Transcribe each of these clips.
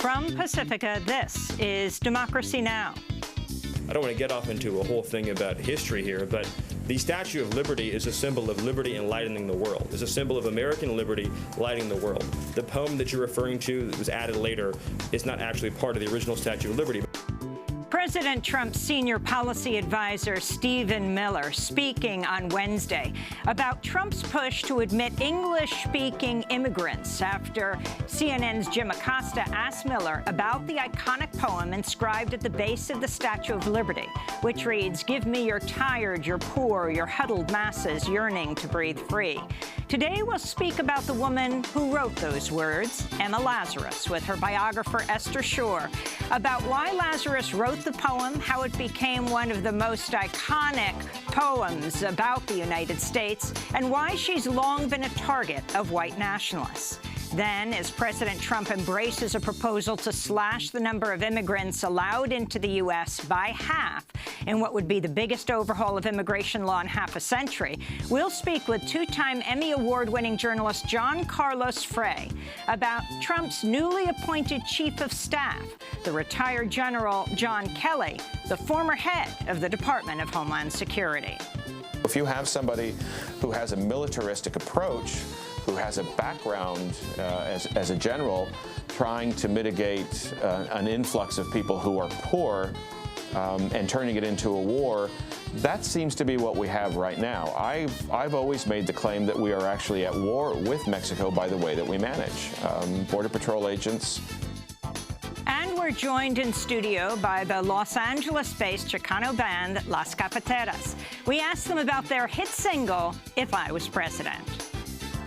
From Pacifica, this is Democracy Now! I don't want to get off into a whole thing about history here, but the Statue of Liberty is a symbol of liberty enlightening the world. It's a symbol of American liberty lighting the world. The poem that you're referring to that was added later is not actually part of the original Statue of Liberty. President Trump's senior policy advisor, Stephen Miller, speaking on Wednesday about Trump's push to admit English-speaking immigrants after CNN's Jim Acosta asked Miller about the iconic poem inscribed at the base of the Statue of Liberty, which reads, "Give me your tired, your poor, your huddled masses yearning to breathe free." Today, we'll speak about the woman who wrote those words, Emma Lazarus, with her biographer, Esther Shore, about why Lazarus wrote the poem, how it became one of the most iconic poems about the United States, and why she's long been a target of white nationalists. Then, as President Trump embraces a proposal to slash the number of immigrants allowed into the U.S. by half in what would be the biggest overhaul of immigration law in half a century, we'll speak with two-time Emmy Award-winning journalist John Carlos Frey about Trump's newly appointed chief of staff, the retired General John Kelly, the former head of the Department of Homeland Security. If you have somebody who has a militaristic approach, who has a background as a general trying to mitigate an influx of people who are poor and turning it into a war, that seems to be what we have right now. I've always made the claim that we are actually at war with Mexico by the way that we manage. Border Patrol agents. And we're joined in studio by the Los Angeles-based Chicano band Las Cafeteras. We asked them about their hit single, If I Was President.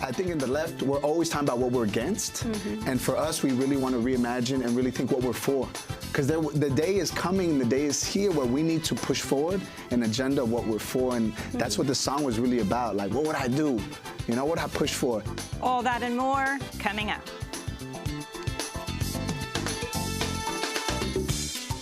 I think in the left, we're always talking about what we're against. And for us, we really want to reimagine and really think what we're for. Because the day is coming, the day is here where we need to push forward an agenda of what we're for. And that's what the song was really about. Like, what would I do? You know, what would I push for? All that and more coming up.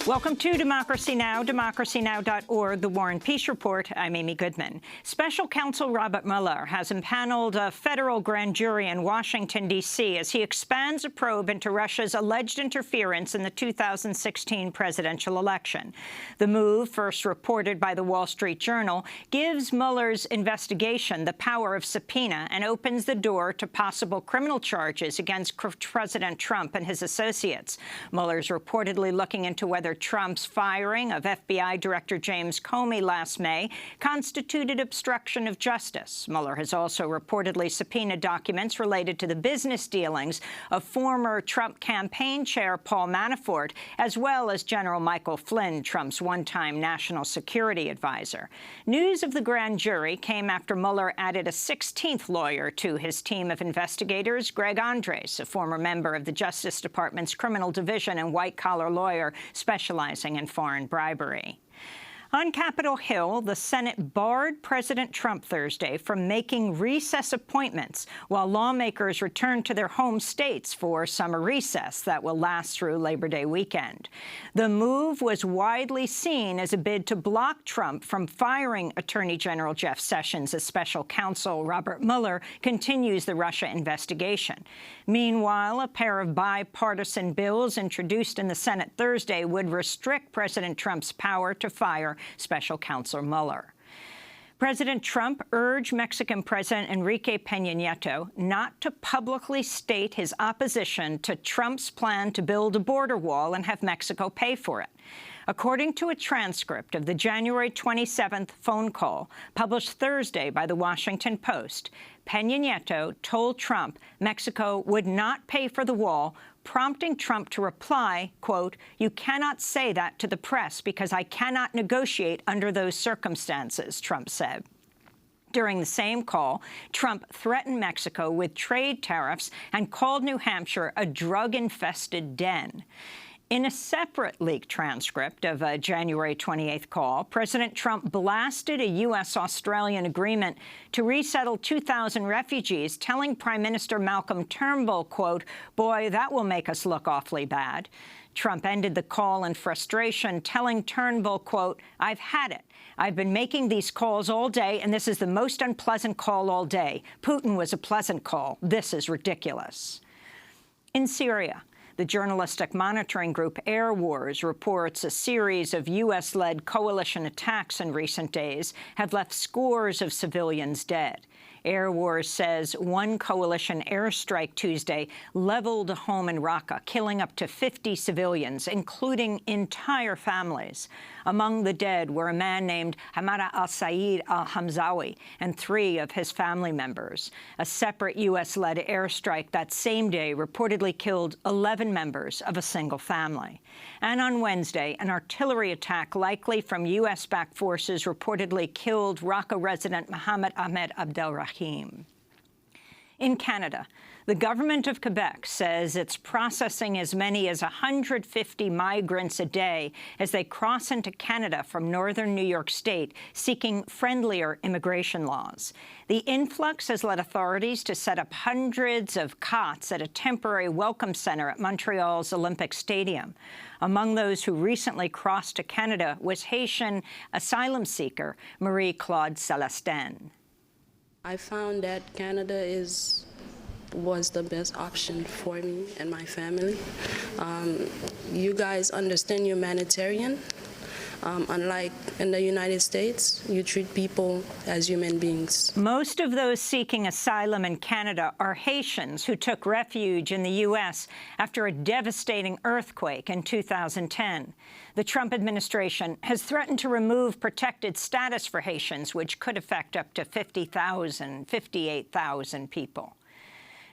Welcome to Democracy Now!, democracynow.org, The War and Peace Report. I'm Amy Goodman. Special Counsel Robert Mueller has impaneled a federal grand jury in Washington, D.C. as he expands a probe into Russia's alleged interference in the 2016 presidential election. The move, first reported by the Wall Street Journal, gives Mueller's investigation the power of subpoena and opens the door to possible criminal charges against President Trump and his associates. Mueller's reportedly looking into whether Trump's firing of FBI Director James Comey last May constituted obstruction of justice. Mueller has also reportedly subpoenaed documents related to the business dealings of former Trump campaign chair Paul Manafort, as well as General Michael Flynn, Trump's one-time national security advisor. News of the grand jury came after Mueller added a 16th lawyer to his team of investigators, Greg Andres, a former member of the Justice Department's criminal division and white-collar lawyer specializing in foreign bribery. On Capitol Hill, the Senate barred President Trump Thursday from making recess appointments while lawmakers return to their home states for summer recess that will last through Labor Day weekend. The move was widely seen as a bid to block Trump from firing Attorney General Jeff Sessions as special counsel Robert Mueller continues the Russia investigation. Meanwhile, a pair of bipartisan bills introduced in the Senate Thursday would restrict President Trump's power to fire Special Counsel Mueller. President Trump urged Mexican President Enrique Peña Nieto not to publicly state his opposition to Trump's plan to build a border wall and have Mexico pay for it. According to a transcript of the January 27th phone call published Thursday by the Washington Post, Peña Nieto told Trump Mexico would not pay for the wall, prompting Trump to reply, quote, "You cannot say that to the press because I cannot negotiate under those circumstances," Trump said. During the same call, Trump threatened Mexico with trade tariffs and called New Hampshire a drug-infested den. In a separate leaked transcript of a January 28th call, President Trump blasted a U.S.-Australian agreement to resettle 2,000 refugees, telling Prime Minister Malcolm Turnbull, quote, "Boy, that will make us look awfully bad." Trump ended the call in frustration, telling Turnbull, quote, "I've had it. I've been making these calls all day, and this is the most unpleasant call all day. Putin was a pleasant call. This is ridiculous." In Syria, The journalistic monitoring group Air Wars reports a series of U.S.-led coalition attacks in recent days have left scores of civilians dead. Air Wars says one coalition airstrike Tuesday leveled a home in Raqqa, killing up to 50 civilians, including entire families. Among the dead were a man named Hamada al-Said al-Hamzawi and 3 of his family members. A separate U.S.-led airstrike that same day reportedly killed 11 members of a single family. And on Wednesday, an artillery attack likely from U.S.-backed forces reportedly killed Raqqa resident Mohammed Ahmed Abdelrahim. In Canada, the government of Quebec says it's processing as many as 150 migrants a day as they cross into Canada from northern New York State, seeking friendlier immigration laws. The influx has led authorities to set up hundreds of cots at a temporary welcome center at Montreal's Olympic Stadium. Among those who recently crossed to Canada was Haitian asylum seeker Marie-Claude Celestin. I found that Canada was the best option for me and my family. You guys understand humanitarian. Unlike in the United States, you treat people as human beings. Most of those seeking asylum in Canada are Haitians who took refuge in the U.S. after a devastating earthquake in 2010. The Trump administration has threatened to remove protected status for Haitians, which could affect up to 58,000 people.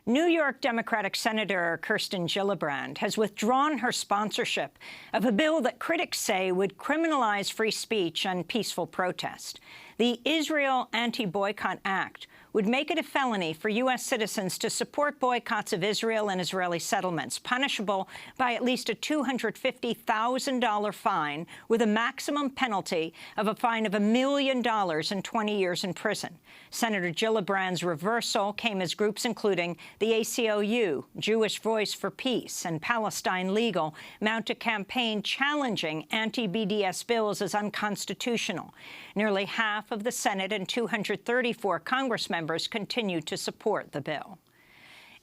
New York Democratic Senator Kirsten Gillibrand has withdrawn her sponsorship of a bill that critics say would criminalize free speech and peaceful protest. The Israel Anti-Boycott Act would make it a felony for U.S. citizens to support boycotts of Israel and Israeli settlements, punishable by at least a $250,000 fine with a maximum penalty of a fine of $1 million and 20 years in prison. Senator Gillibrand's reversal came as groups including the ACLU, Jewish Voice for Peace, and Palestine Legal mount a campaign challenging anti-BDS bills as unconstitutional. Nearly half of the Senate and 234 Congress members continue to support the bill.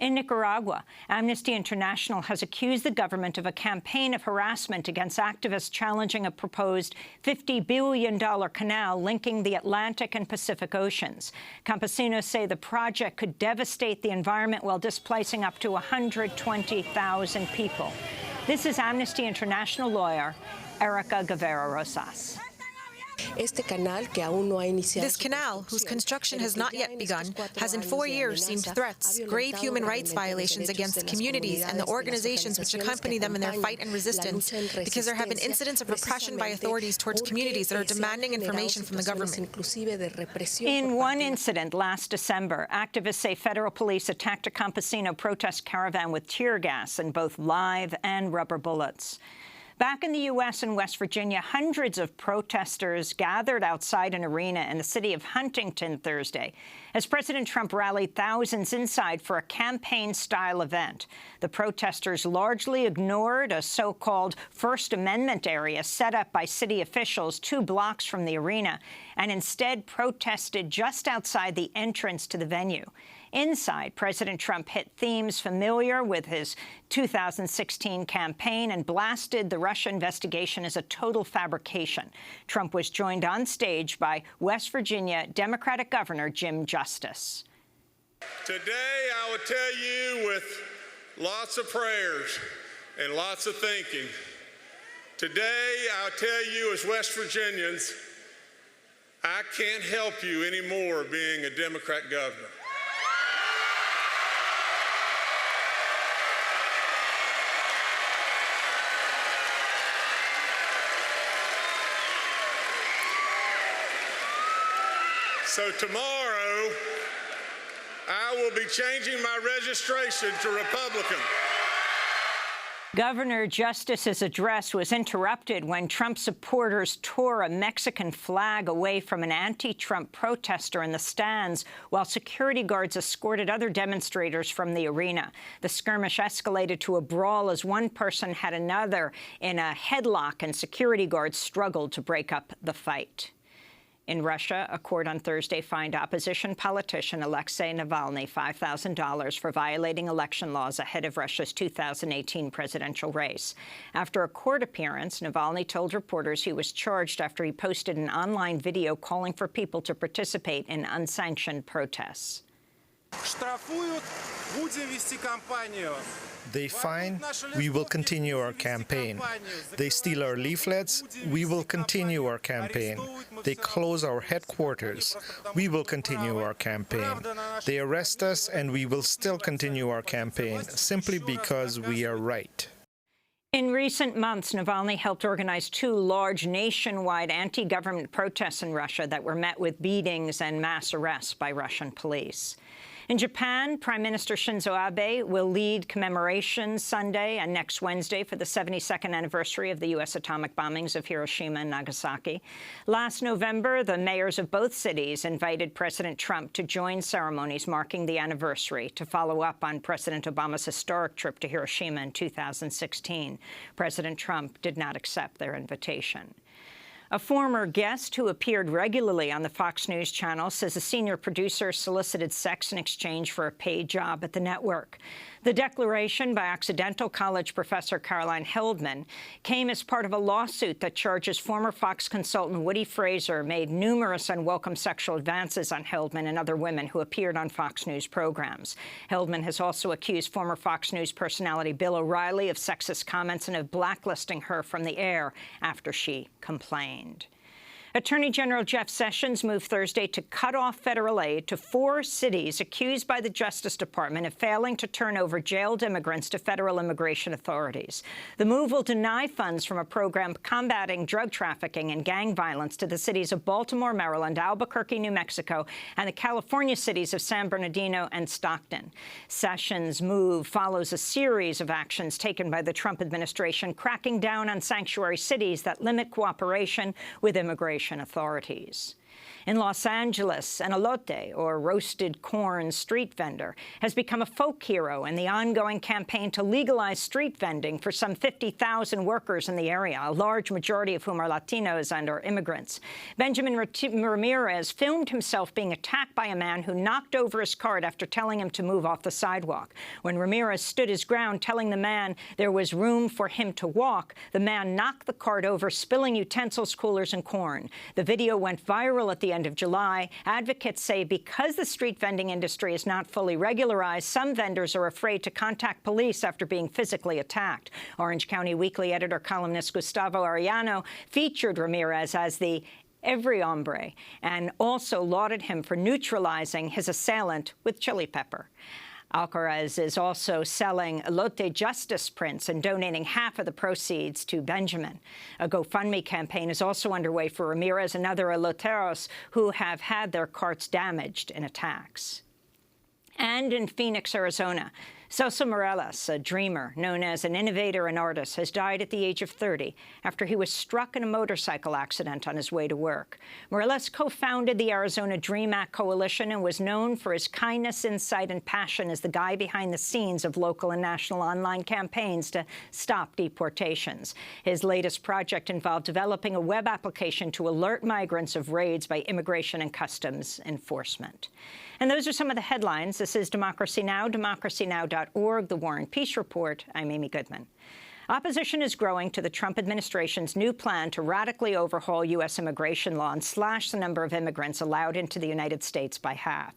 In Nicaragua, Amnesty International has accused the government of a campaign of harassment against activists challenging a proposed $50 billion canal linking the Atlantic and Pacific Oceans. Campesinos say the project could devastate the environment while displacing up to 120,000 people. This is Amnesty International lawyer Erica Guevara Rosas. This canal, whose construction has not yet begun, has in 4 years seen threats, grave human rights violations against communities and the organizations which accompany them in their fight and resistance, because there have been incidents of repression by authorities towards communities that are demanding information from the government. In one incident last December, activists say federal police attacked a campesino protest caravan with tear gas and both live and rubber bullets. Back in the U.S. and West Virginia, hundreds of protesters gathered outside an arena in the city of Huntington Thursday as President Trump rallied thousands inside for a campaign-style event. The protesters largely ignored a so-called First Amendment area set up by city officials 2 blocks from the arena and instead protested just outside the entrance to the venue. Inside, President Trump hit themes familiar with his 2016 campaign and blasted the Russia investigation as a total fabrication. Trump was joined on stage by West Virginia Democratic Governor Jim Justice. Today, I will tell you with lots of prayers and lots of thinking. Today, I'll tell you as West Virginians, I can't help you anymore being a Democrat governor. So tomorrow, I will be changing my registration to Republican. Governor Justice's address was interrupted when Trump supporters tore a Mexican flag away from an anti-Trump protester in the stands while security guards escorted other demonstrators from the arena. The skirmish escalated to a brawl as one person had another in a headlock and security guards struggled to break up the fight. In Russia, a court on Thursday fined opposition politician Alexei Navalny $5,000 for violating election laws ahead of Russia's 2018 presidential race. After a court appearance, Navalny told reporters he was charged after he posted an online video calling for people to participate in unsanctioned protests. They fine, we will continue our campaign. They steal our leaflets, we will continue our campaign. They close our headquarters, we will continue our campaign. They arrest us, and we will still continue our campaign, simply because we are right. In recent months, Navalny helped organize 2 large nationwide anti-government protests in Russia that were met with beatings and mass arrests by Russian police. In Japan, Prime Minister Shinzo Abe will lead commemorations Sunday and next Wednesday for the 72nd anniversary of the U.S. atomic bombings of Hiroshima and Nagasaki. Last November, the mayors of both cities invited President Trump to join ceremonies marking the anniversary to follow up on President Obama's historic trip to Hiroshima in 2016. President Trump did not accept their invitation. A former guest who appeared regularly on the Fox News channel says a senior producer solicited sex in exchange for a paid job at the network. The declaration by accidental college professor Caroline Heldman came as part of a lawsuit that charges former Fox consultant Woody Fraser made numerous unwelcome sexual advances on Heldman and other women who appeared on Fox News programs. Heldman has also accused former Fox News personality Bill O'Reilly of sexist comments and of blacklisting her from the air after she complained. Attorney General Jeff Sessions moved Thursday to cut off federal aid to 4 cities accused by the Justice Department of failing to turn over jailed immigrants to federal immigration authorities. The move will deny funds from a program combating drug trafficking and gang violence to the cities of Baltimore, Maryland, Albuquerque, New Mexico, and the California cities of San Bernardino and Stockton. Sessions' move follows a series of actions taken by the Trump administration cracking down on sanctuary cities that limit cooperation with immigration authorities. In Los Angeles, an elote, or roasted corn street vendor, has become a folk hero in the ongoing campaign to legalize street vending for some 50,000 workers in the area, a large majority of whom are Latinos and are immigrants. Benjamin Ramirez filmed himself being attacked by a man who knocked over his cart after telling him to move off the sidewalk. When Ramirez stood his ground, telling the man there was room for him to walk, the man knocked the cart over, spilling utensils, coolers, and corn. The video went viral at the end of July. Advocates say because the street vending industry is not fully regularized, some vendors are afraid to contact police after being physically attacked. Orange County Weekly editor columnist Gustavo Arellano featured Ramirez as the every hombre and also lauded him for neutralizing his assailant with chili pepper. Alcaraz is also selling elote justice prints and donating half of the proceeds to Benjamin. A GoFundMe campaign is also underway for Ramirez and other eloteros who have had their carts damaged in attacks. And in Phoenix, Arizona, Celso Morelos, a dreamer known as an innovator and artist, has died at the age of 30 after he was struck in a motorcycle accident on his way to work. Morelos co-founded the Arizona Dream Act Coalition and was known for his kindness, insight, and passion as the guy behind the scenes of local and national online campaigns to stop deportations. His latest project involved developing a web application to alert migrants of raids by Immigration and Customs Enforcement. And those are some of the headlines. This is Democracy Now!, democracynow.org, The War and Peace Report. I'm Amy Goodman. Opposition is growing to the Trump administration's new plan to radically overhaul U.S. immigration law and slash the number of immigrants allowed into the United States by half.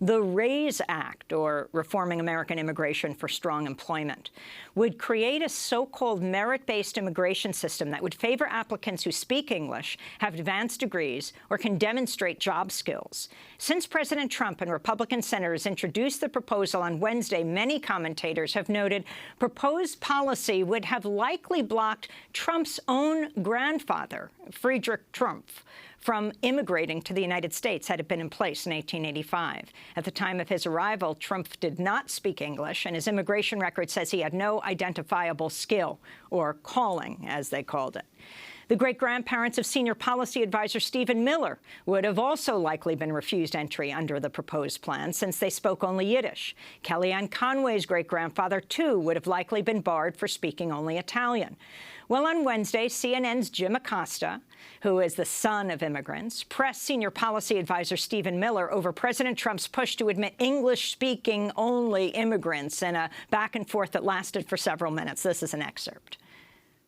The RAISE Act, or Reforming American Immigration for Strong Employment, would create a so-called merit-based immigration system that would favor applicants who speak English, have advanced degrees, or can demonstrate job skills. Since President Trump and Republican senators introduced the proposal on Wednesday, many commentators have noted proposed policy would have likely blocked Trump's own grandfather, Friedrich Trump, from immigrating to the United States had it been in place in 1885. At the time of his arrival, Trump did not speak English, and his immigration record says he had no identifiable skill, or calling, as they called it. The great-grandparents of senior policy advisor Stephen Miller would have also likely been refused entry under the proposed plan, since they spoke only Yiddish. Kellyanne Conway's great-grandfather, too, would have likely been barred for speaking only Italian. Well, on Wednesday, CNN's Jim Acosta, who is the son of immigrants, pressed senior policy advisor Stephen Miller over President Trump's push to admit English-speaking only immigrants in a back and forth that lasted for several minutes. This is an excerpt.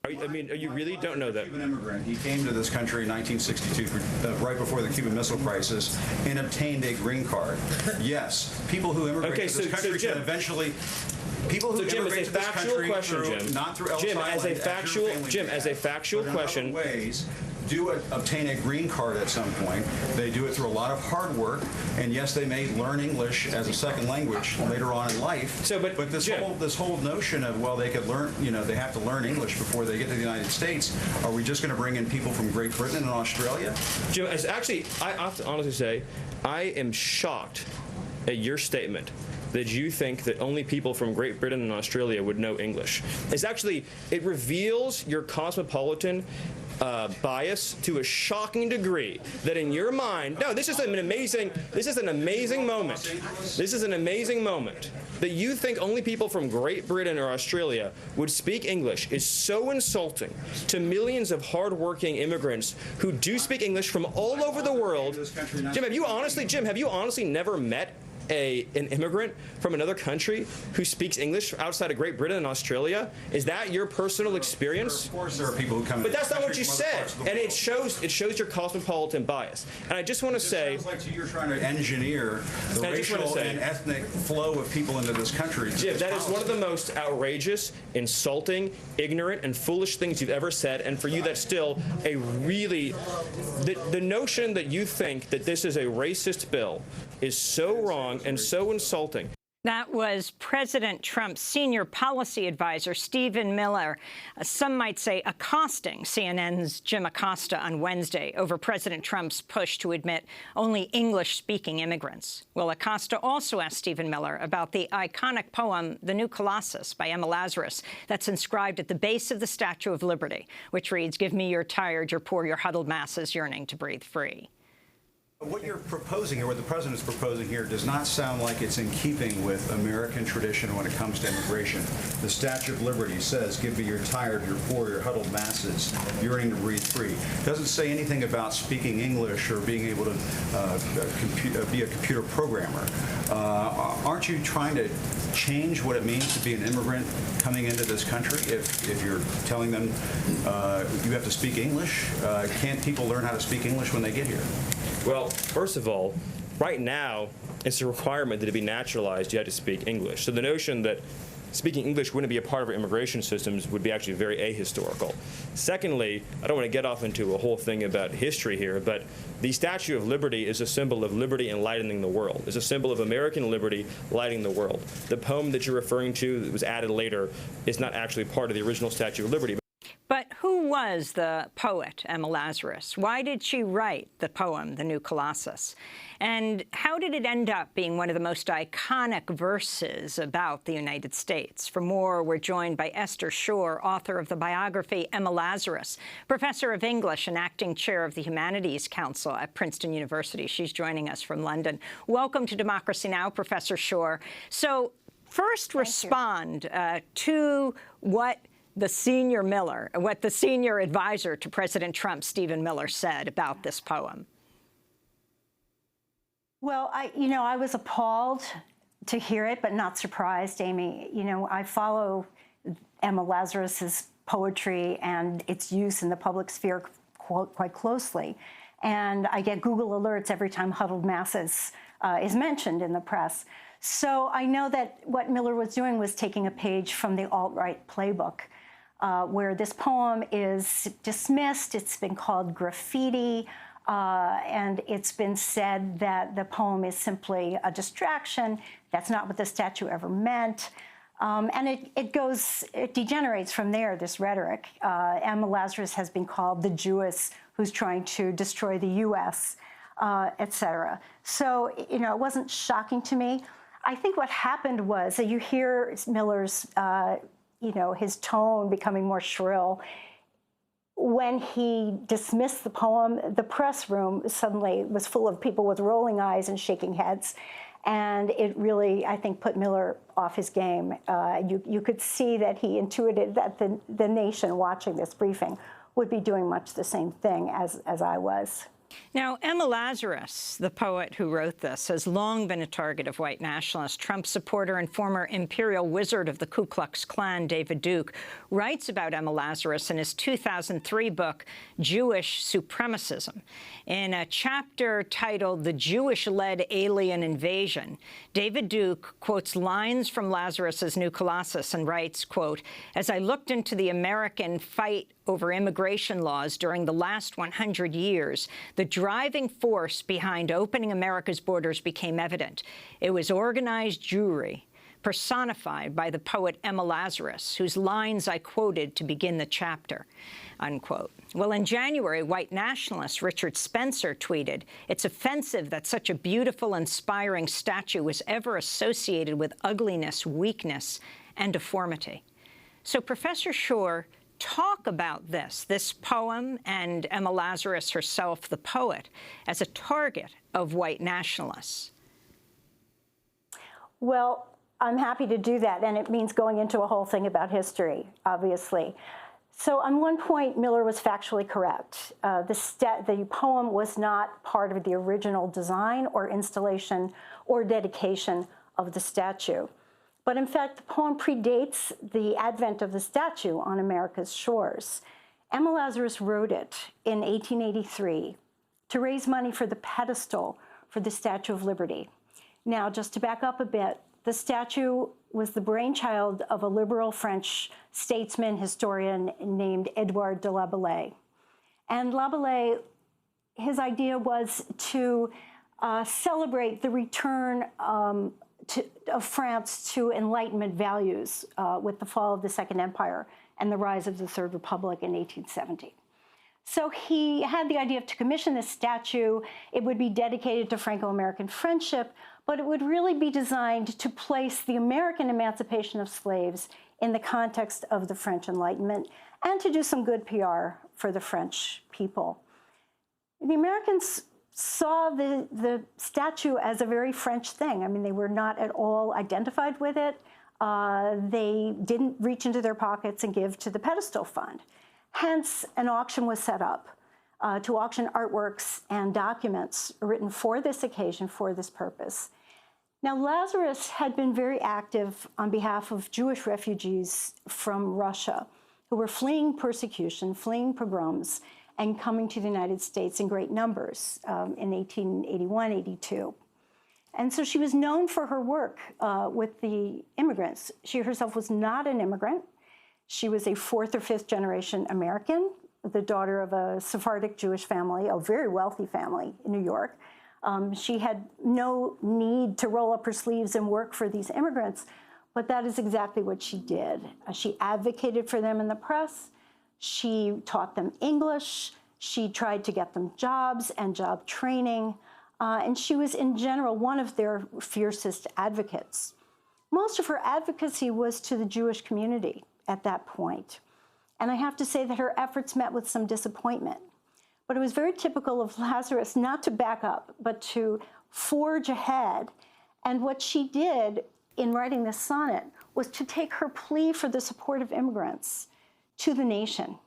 I mean, you really don't know that? Cuban immigrant. He came to this country in 1962, right before the Cuban Missile Crisis, and obtained a green card. Yes, people who immigrate to this country can eventually. People who immigrate to this country not through Ellis Island, Jim, as a factual question. Ways do obtain a green card at some point. They do it through a lot of hard work, and yes, they may learn English as a second language later on in life. So, but this whole notion of, well, they could learn, they have to learn English before they get to the United States. Are we just going to bring in people from Great Britain and Australia? Jim, I have to honestly say, I am shocked at your statement that you think that only people from Great Britain and Australia would know English. It reveals your cosmopolitan bias to a shocking degree that in your mind, no, this is an amazing moment. This is an amazing moment that you think only people from Great Britain or Australia would speak English is so insulting to millions of hardworking immigrants who do speak English from all over the world. Jim, have you honestly never met an immigrant from another country who speaks English outside of Great Britain and Australia? Is that your personal experience? Of course, there are people who come. But that's not what you said, and it shows your cosmopolitan bias. And I just want to say, it sounds like you're trying to engineer the racial and ethnic flow of people into this country. Jim, that is one of the most outrageous, insulting, ignorant, and foolish things you've ever said. And for you, that's still a really the notion that you think that this is a racist bill is so wrong and so insulting. That was President Trump's senior policy advisor, Stephen Miller, some might say accosting CNN's Jim Acosta on Wednesday over President Trump's push to admit only English-speaking immigrants. Well, Acosta also asked Stephen Miller about the iconic poem, The New Colossus by Emma Lazarus, that's inscribed at the base of the Statue of Liberty, which reads, "Give me your tired, your poor, your huddled masses yearning to breathe free." What you're proposing, or what the president's proposing here, does not sound like it's in keeping with American tradition when it comes to immigration. The Statue of Liberty says, "Give me your tired, your poor, your huddled masses yearning to breathe free." It doesn't say anything about speaking English or being able to be a computer programmer. Aren't you trying to change what it means to be an immigrant coming into this country? If you're telling them you have to speak English, can't people learn how to speak English when they get here? Well, first of all, right now, it's a requirement that to be naturalized, you have to speak English. So the notion that speaking English wouldn't be a part of our immigration systems would be actually very ahistorical. Secondly, I don't want to get off into a whole thing about history here, but the Statue of Liberty is a symbol of liberty enlightening the world. It's a symbol of American liberty lighting the world. The poem that you're referring to that was added later is not actually part of the original Statue of Liberty. But who was the poet, Emma Lazarus? Why did she write the poem, The New Colossus? And how did it end up being one of the most iconic verses about the United States? For more, we're joined by Esther Shore, author of the biography Emma Lazarus, professor of English and acting chair of the Humanities Council at Princeton University. She's joining us from London. Welcome to Democracy Now!, Professor Shore. So first respond to what the senior advisor to President Trump, Stephen Miller, said about this poem. Well, I was appalled to hear it, but not surprised, Amy. I follow Emma Lazarus's poetry and its use in the public sphere quite closely. And I get Google alerts every time huddled masses is mentioned in the press. So I know that what Miller was doing was taking a page from the alt-right playbook, where this poem is dismissed. It's been called graffiti, and it's been said that the poem is simply a distraction. That's not what the statue ever meant. And it degenerates from there, this rhetoric. Emma Lazarus has been called the Jewess who's trying to destroy the U.S., et cetera. So, it wasn't shocking to me. I think what happened was that you hear Miller's his tone becoming more shrill. When he dismissed the poem, the press room suddenly was full of people with rolling eyes and shaking heads. And it really, I think, put Miller off his game. You could see that he intuited that the nation watching this briefing would be doing much the same thing as I was. Now, Emma Lazarus, the poet who wrote this, has long been a target of white nationalists. Trump supporter and former imperial wizard of the Ku Klux Klan, David Duke, writes about Emma Lazarus in his 2003 book, Jewish Supremacism. In a chapter titled The Jewish-Led Alien Invasion, David Duke quotes lines from Lazarus's New Colossus and writes, quote, "As I looked into the American fight over immigration laws during the last 100 years, the driving force behind opening America's borders became evident. It was organized Jewry, personified by the poet Emma Lazarus, whose lines I quoted to begin the chapter," unquote. Well, in January, white nationalist Richard Spencer tweeted, "It's offensive that such a beautiful, inspiring statue was ever associated with ugliness, weakness, and deformity." So, Professor Shore, talk about this poem and Emma Lazarus herself, the poet, as a target of white nationalists. Well, I'm happy to do that, and it means going into a whole thing about history, obviously. So on one point, Miller was factually correct. The poem was not part of the original design or installation or dedication of the statue. But in fact, the poem predates the advent of the statue on America's shores. Emma Lazarus wrote it in 1883 to raise money for the pedestal for the Statue of Liberty. Now, just to back up a bit, the statue was the brainchild of a liberal French statesman, historian named Edouard de Laboulaye. And Laboulaye, his idea was to celebrate the return of France to Enlightenment values with the fall of the Second Empire and the rise of the Third Republic in 1870. So he had the idea to commission this statue. It would be dedicated to Franco-American friendship, but it would really be designed to place the American emancipation of slaves in the context of the French Enlightenment and to do some good PR for the French people. The Americans saw the statue as a very French thing. I mean, they were not at all identified with it. They didn't reach into their pockets and give to the pedestal fund. Hence, an auction was set up to auction artworks and documents written for this occasion, for this purpose. Now, Lazarus had been very active on behalf of Jewish refugees from Russia who were fleeing persecution, fleeing pogroms, and coming to the United States in great numbers in 1881, 82. And so she was known for her work with the immigrants. She herself was not an immigrant. She was a fourth or fifth generation American, the daughter of a Sephardic Jewish family, a very wealthy family in New York. She had no need to roll up her sleeves and work for these immigrants, but that is exactly what she did. She advocated for them in the press. She taught them English. She tried to get them jobs and job training. And she was, in general, one of their fiercest advocates. Most of her advocacy was to the Jewish community at that point. And I have to say that her efforts met with some disappointment. But it was very typical of Lazarus not to back up, but to forge ahead. And what she did in writing this sonnet was to take her plea for the support of immigrants to the nation.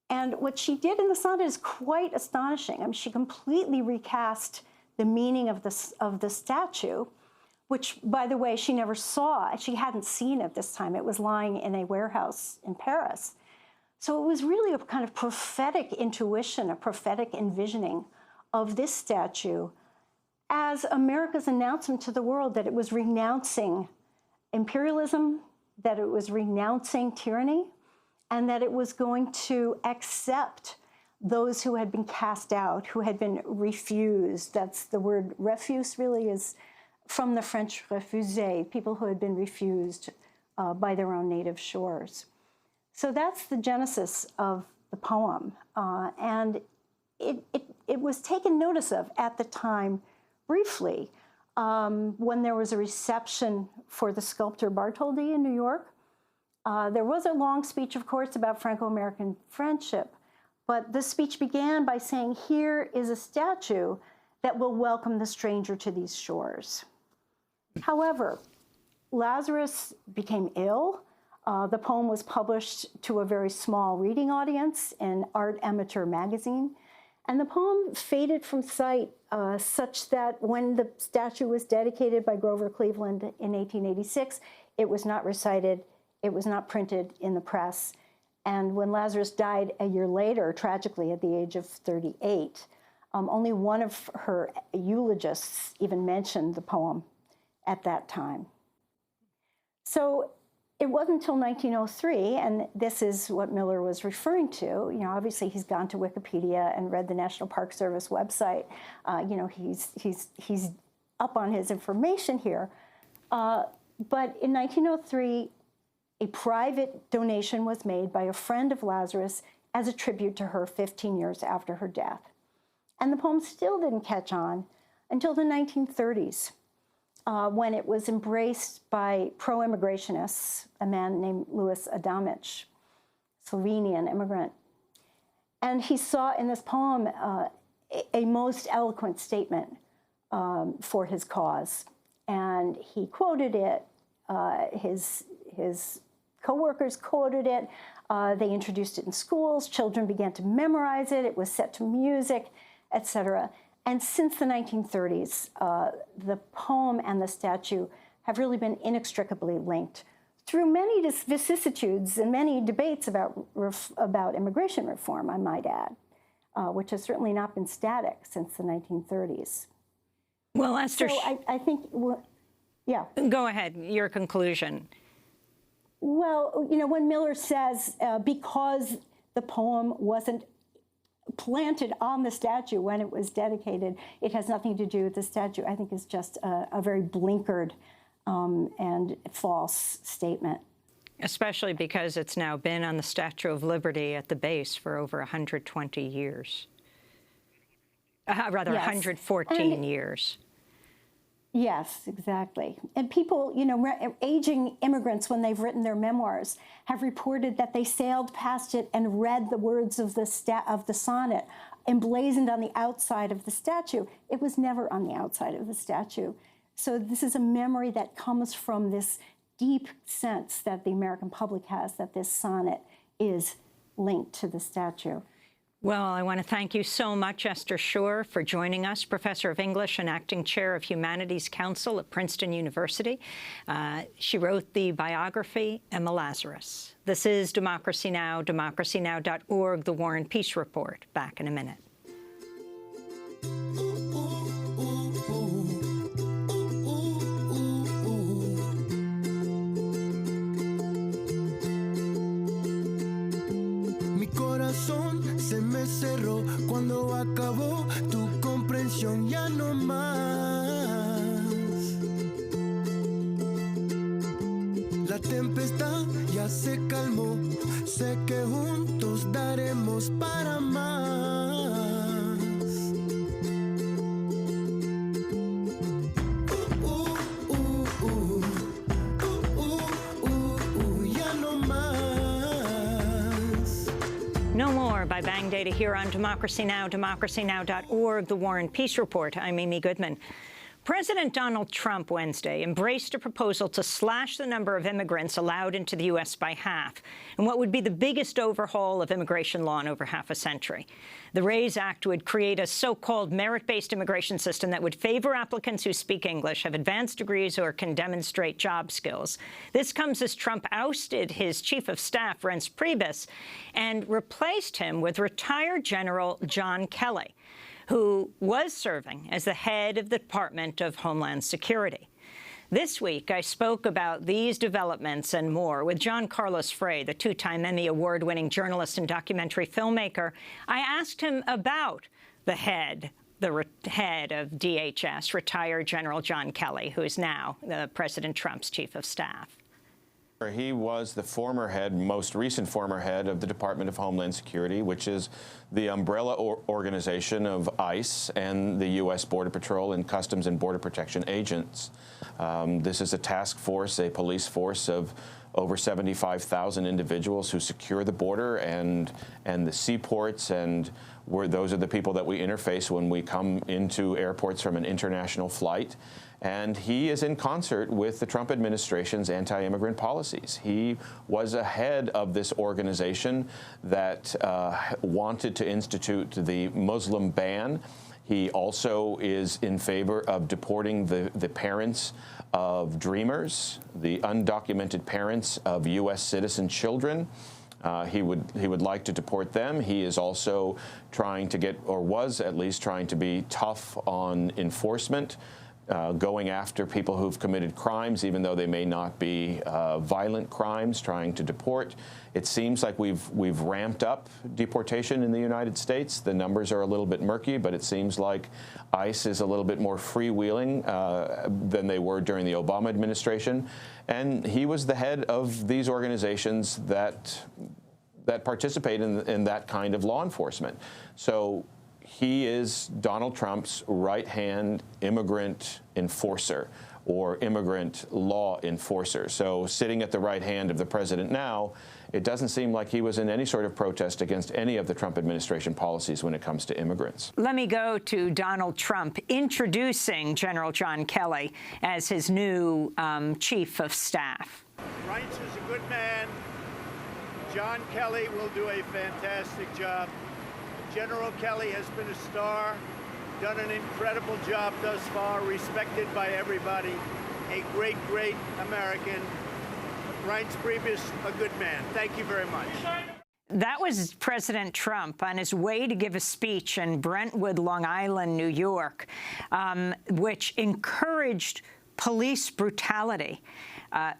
And what she did in the sonnet is quite astonishing. I mean, she completely recast the meaning of the statue, which, by the way, she never saw. She hadn't seen it this time. It was lying in a warehouse in Paris. So it was really a kind of prophetic intuition, a prophetic envisioning of this statue as America's announcement to the world that it was renouncing imperialism, that it was renouncing tyranny, and that it was going to accept those who had been cast out, who had been refused. That's the word refuse really is from the French refusé, people who had been refused by their own native shores. So that's the genesis of the poem. And it was taken notice of at the time briefly when there was a reception for the sculptor Bartholdi in New York. There was a long speech, of course, about Franco-American friendship, but the speech began by saying, here is a statue that will welcome the stranger to these shores. However, Lazarus became ill. The poem was published to a very small reading audience in Art Amateur magazine, and the poem faded from sight such that when the statue was dedicated by Grover Cleveland in 1886, it was not recited, it was not printed in the press, and when Lazarus died a year later, tragically at the age of 38, only one of her eulogists even mentioned the poem at that time. So it wasn't until 1903, and this is what Miller was referring to. You know, obviously he's gone to Wikipedia and read the National Park Service website. You know, he's up on his information here. But in 1903, a private donation was made by a friend of Lazarus as a tribute to her 15 years after her death. And the poem still didn't catch on until the 1930s, when it was embraced by pro-immigrationists, a man named Louis Adamich, Slovenian immigrant. And he saw in this poem a most eloquent statement for his cause. And he quoted it, his co-workers quoted it, they introduced it in schools, children began to memorize it, it was set to music, etc. And since the 1930s, the poem and the statue have really been inextricably linked through many vicissitudes and many debates about immigration reform, I might add, which has certainly not been static since the 1930s. Well, Esther, so I think, yeah. Go ahead, your conclusion. Well, you know, when Miller says, because the poem wasn't planted on the statue when it was dedicated, it has nothing to do with the statue, I think is just a very blinkered and false statement. Especially because it's now been on the Statue of Liberty at the base for over 120 years. Rather, yes. 114 years. Yes, exactly. And people, you know, aging immigrants, when they've written their memoirs, have reported that they sailed past it and read the words of the sonnet emblazoned on the outside of the statue. It was never on the outside of the statue. So this is a memory that comes from this deep sense that the American public has that this sonnet is linked to the statue. Well, I want to thank you so much, Esther Schor, for joining us, Professor of English and Acting Chair of Humanities Council at Princeton University. She wrote the biography, Emma Lazarus. This is Democracy Now!, democracynow.org, The War and Peace Report. Back in a minute. Se me cerró cuando acabó tu comprensión, ya no más. La tempestad ya se calmó, sé que juntos daremos para más. Ya no más. No more by Bang Data here on Democracy Now!, democracynow.org, The War and Peace Report. I'm Amy Goodman. President Donald Trump Wednesday embraced a proposal to slash the number of immigrants allowed into the U.S. by half, in what would be the biggest overhaul of immigration law in over half a century. The RAISE Act would create a so-called merit-based immigration system that would favor applicants who speak English, have advanced degrees, or can demonstrate job skills. This comes as Trump ousted his chief of staff, Reince Priebus, and replaced him with retired General John Kelly, who was serving as the head of the Department of Homeland Security. This week, I spoke about these developments and more with John Carlos Frey, the two-time Emmy Award-winning journalist and documentary filmmaker. I asked him about the head of DHS, retired General John Kelly, who is now President Trump's chief of staff. He was the former head, most recent former head of the Department of Homeland Security, which is the umbrella organization of ICE and the U.S. Border Patrol and Customs and Border Protection agents. This is a task force, a police force of over 75,000 individuals who secure the border and the seaports, and those are the people that we interface when we come into airports from an international flight. And he is in concert with the Trump administration's anti-immigrant policies. He was ahead of this organization that wanted to institute the Muslim ban. He also is in favor of deporting the parents of dreamers, the undocumented parents of U.S. citizen children. He would like to deport them. He is also trying to get, or was at least trying to be tough on enforcement, going after people who've committed crimes, even though they may not be violent crimes, trying to deport. It seems like we've ramped up deportation in the United States. The numbers are a little bit murky, but it seems like ICE is a little bit more freewheeling than they were during the Obama administration. And he was the head of these organizations that participate in that kind of law enforcement. So he is Donald Trump's right-hand immigrant enforcer, or immigrant law enforcer. So sitting at the right hand of the president now, it doesn't seem like he was in any sort of protest against any of the Trump administration policies when it comes to immigrants. Let me go to Donald Trump introducing General John Kelly as his new chief of staff. Reince is a good man. John Kelly will do a fantastic job. General Kelly has been a star, done an incredible job thus far, respected by everybody, a great, great American. Reince Priebus, a good man. Thank you very much. That was President Trump on his way to give a speech in Brentwood, Long Island, New York, which encouraged police brutality.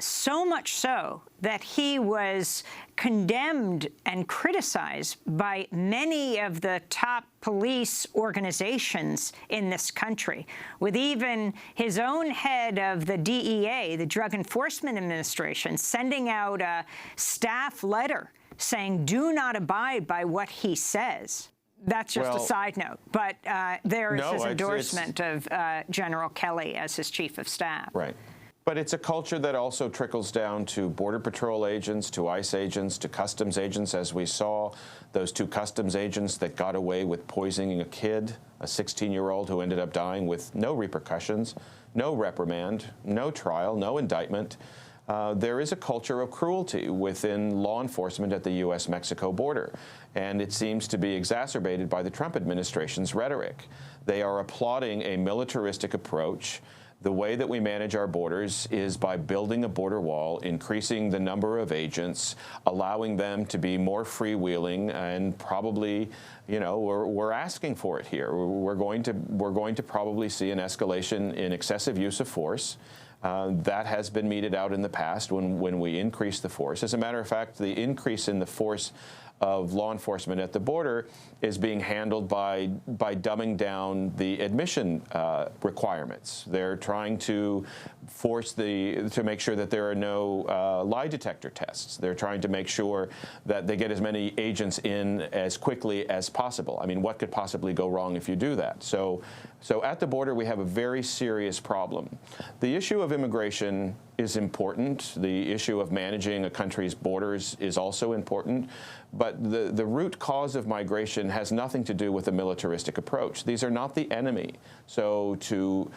So much so that he was condemned and criticized by many of the top police organizations in this country, with even his own head of the DEA, the Drug Enforcement Administration, sending out a staff letter saying, do not abide by what he says. That's just a side note, but there is his endorsement of General Kelly as his chief of staff. Right. But it's a culture that also trickles down to Border Patrol agents, to ICE agents, to Customs agents, as we saw those two Customs agents that got away with poisoning a kid, a 16-year-old who ended up dying with no repercussions, no reprimand, no trial, no indictment. There is a culture of cruelty within law enforcement at the U.S.-Mexico border, and it seems to be exacerbated by the Trump administration's rhetoric. They are applauding a militaristic approach. The way that we manage our borders is by building a border wall, increasing the number of agents, allowing them to be more freewheeling, and probably, you know, we're asking for it here. We're going to probably see an escalation in excessive use of force. That has been meted out in the past when we increase the force. As a matter of fact, the increase in the force of law enforcement at the border is being handled by dumbing down the admission requirements. They're trying to to make sure that there are no lie detector tests. They're trying to make sure that they get as many agents in as quickly as possible. I mean, what could possibly go wrong if you do that? So at the border, we have a very serious problem. The issue of immigration is important. The issue of managing a country's borders is also important. But the root cause of migration has nothing to do with a militaristic approach. These are not the enemy. So to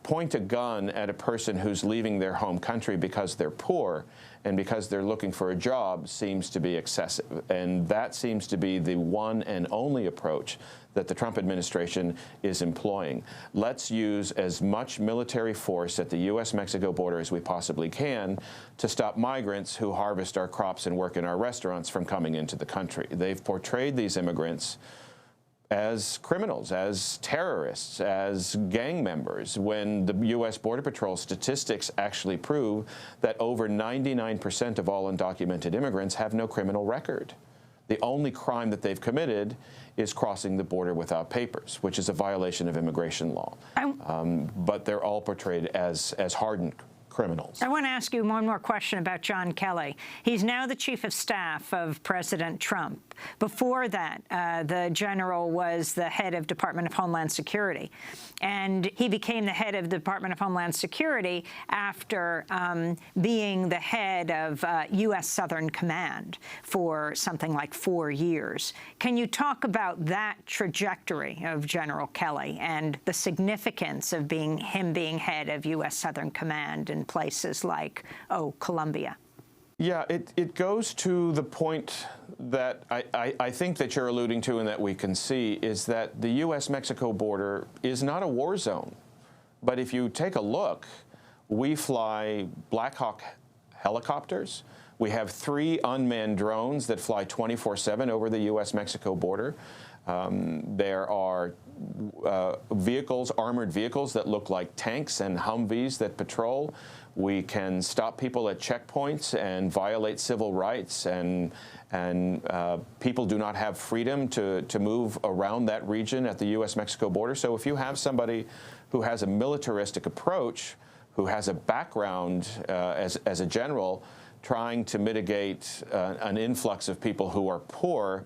point a gun at a person who's leaving their home country because they're poor and because they're looking for a job seems to be excessive. And that seems to be the one and only approach that the Trump administration is employing. Let's use as much military force at the U.S.-Mexico border as we possibly can to stop migrants who harvest our crops and work in our restaurants from coming into the country. They've portrayed these immigrants as criminals, as terrorists, as gang members, when the U.S. Border Patrol statistics actually prove that over 99% of all undocumented immigrants have no criminal record. The only crime that they've committed is crossing the border without papers, which is a violation of immigration law. But they're all portrayed as hardened criminals. I want to ask you one more question about John Kelly. He's now the chief of staff of President Trump. Before that, the general was the head of Department of Homeland Security. And he became the head of the Department of Homeland Security after being the head of U.S. Southern Command for something like 4 years. Can you talk about that trajectory of General Kelly and the significance of him being head of U.S. Southern Command in places like, Colombia? Yeah, it goes to the point that I think that you're alluding to and that we can see is that the U.S.-Mexico border is not a war zone. But if you take a look, we fly Black Hawk helicopters. We have 3 unmanned drones that fly 24/7 over the U.S.-Mexico border. There are vehicles, armored vehicles that look like tanks and Humvees that patrol. We can stop people at checkpoints and violate civil rights, and people do not have freedom to move around that region at the U.S.-Mexico border. So if you have somebody who has a militaristic approach, who has a background as a general, trying to mitigate an influx of people who are poor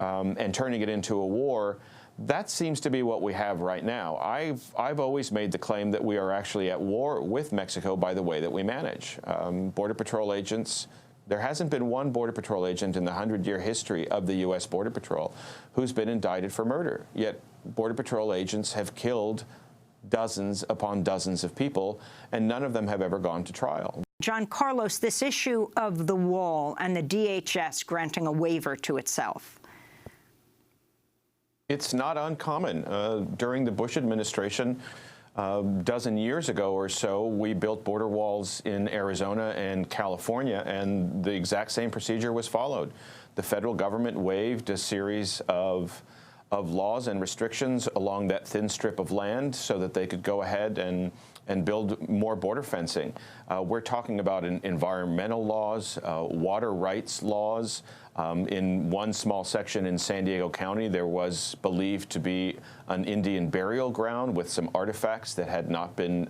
and turning it into a war, that seems to be what we have right now. I've always made the claim that we are actually at war with Mexico by the way that we manage. Border Patrol agents, there hasn't been one Border Patrol agent in the 100-year history of the U.S. Border Patrol who's been indicted for murder. Yet Border Patrol agents have killed dozens upon dozens of people, and none of them have ever gone to trial. John Carlos, this issue of the wall and the DHS granting a waiver to itself. It's not uncommon. During the Bush administration, a dozen years ago or so, we built border walls in Arizona and California, and the exact same procedure was followed. The federal government waived a series of laws and restrictions along that thin strip of land so that they could go ahead and build more border fencing. We're talking about environmental laws, water rights laws. In one small section in San Diego County, there was believed to be an Indian burial ground with some artifacts that had not been,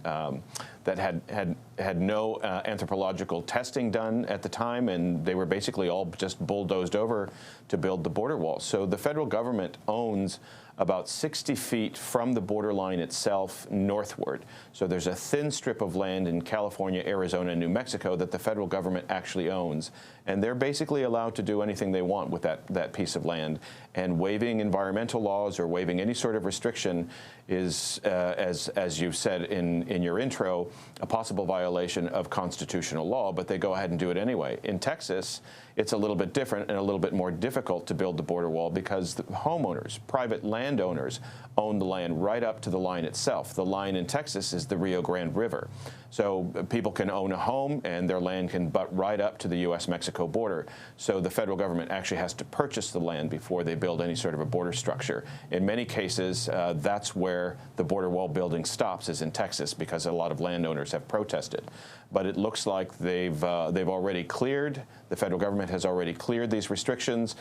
that had no anthropological testing done at the time, and they were basically all just bulldozed over to build the border wall. So the federal government owns about 60 feet from the borderline itself northward. So there's a thin strip of land in California, Arizona, and New Mexico that the federal government actually owns. And they're basically allowed to do anything they want with that piece of land. And waiving environmental laws or waiving any sort of restriction is, as you've said in your intro, a possible violation of constitutional law, but they go ahead and do it anyway. In Texas, it's a little bit different and a little bit more difficult to build the border wall because the homeowners, private landowners, own the land right up to the line itself. The line in Texas is the Rio Grande River. So people can own a home and their land can butt right up to the U.S.-Mexico border. So the federal government actually has to purchase the land before they build any sort of a border structure. In many cases, that's where the border wall building stops, is in Texas, because a lot of landowners have protested. But it looks like they've already cleared, the federal government has already cleared these restrictions.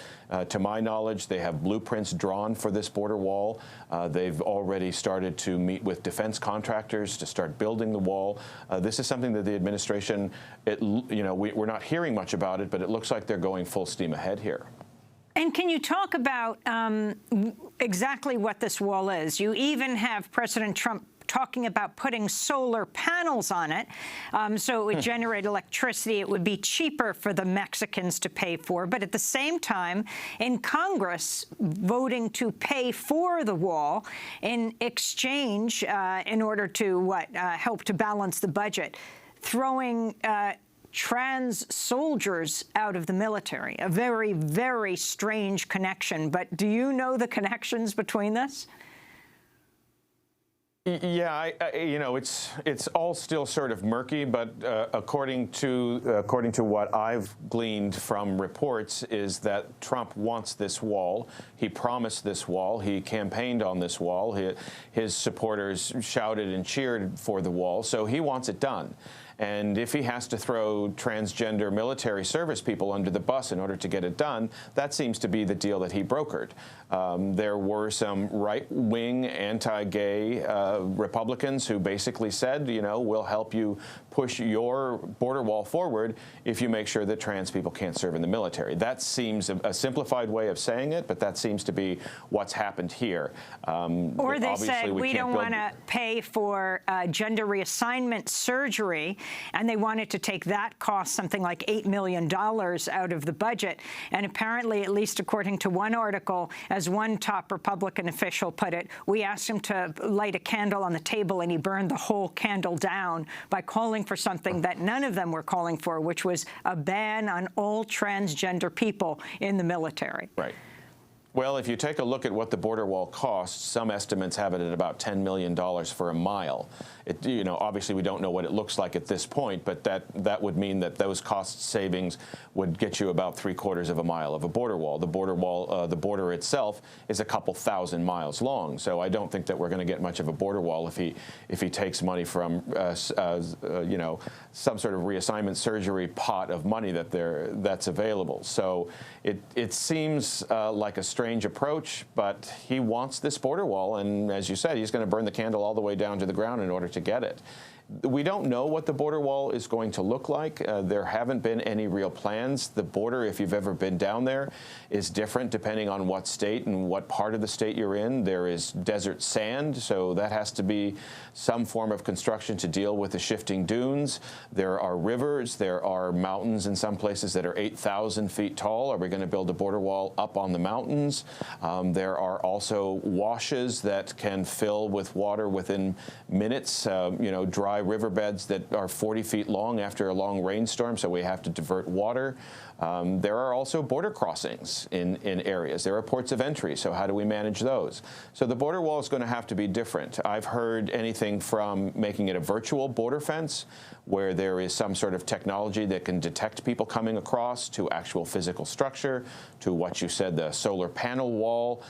To my knowledge, they have blueprints drawn for this border wall. They've already started to meet with defense contractors to start building the wall. This is something that the administration, we're not hearing much about it, but it looks like they're going full steam ahead here. And can you talk about exactly what this wall is? You even have President Trump talking about putting solar panels on it, so it would generate electricity. It would be cheaper for the Mexicans to pay for. But at the same time, in Congress, voting to pay for the wall in exchange in order to, help to balance the budget, throwing trans soldiers out of the military. A very, very strange connection. But do you know the connections between this? Yeah, it's all still sort of murky, but according to what I've gleaned from reports is that Trump wants this wall. He promised this wall. He campaigned on this wall. His supporters shouted and cheered for the wall, so he wants it done. And if he has to throw transgender military service people under the bus in order to get it done, that seems to be the deal that he brokered. There were some right-wing, anti-gay Republicans who basically said, we'll help you push your border wall forward if you make sure that trans people can't serve in the military. That seems a simplified way of saying it, but that seems to be what's happened here. Or they said, we don't want to pay for gender reassignment surgery, and they wanted to take that cost, something like $8 million, out of the budget. And apparently, at least according to one article, as one top Republican official put it, we asked him to light a candle on the table, and he burned the whole candle down by calling for something that none of them were calling for, which was a ban on all transgender people in the military. Right. Well, if you take a look at what the border wall costs, some estimates have it at about $10 million for a mile. Obviously, we don't know what it looks like at this point, but that would mean that those cost savings would get you about 3/4 of a mile of a border wall. The border itself is a couple thousand miles long, so I don't think that we're going to get much of a border wall if he takes money from some sort of reassignment surgery pot of money that's available. So it seems like a strange approach, but he wants this border wall, and as you said, he's going to burn the candle all the way down to the ground in order to get it. We don't know what the border wall is going to look like. There haven't been any real plans. The border, if you've ever been down there, is different depending on what state and what part of the state you're in. There is desert sand, so that has to be some form of construction to deal with the shifting dunes. There are rivers. There are mountains in some places that are 8,000 feet tall. Are we going to build a border wall up on the mountains? There are also washes that can fill with water within minutes, dry riverbeds that are 40 feet long after a long rainstorm, so we have to divert water. There are also border crossings in areas. There are ports of entry, so how do we manage those? So the border wall is going to have to be different. I've heard anything from making it a virtual border fence, where there is some sort of technology that can detect people coming across, to actual physical structure, to what you said, the solar panel wall.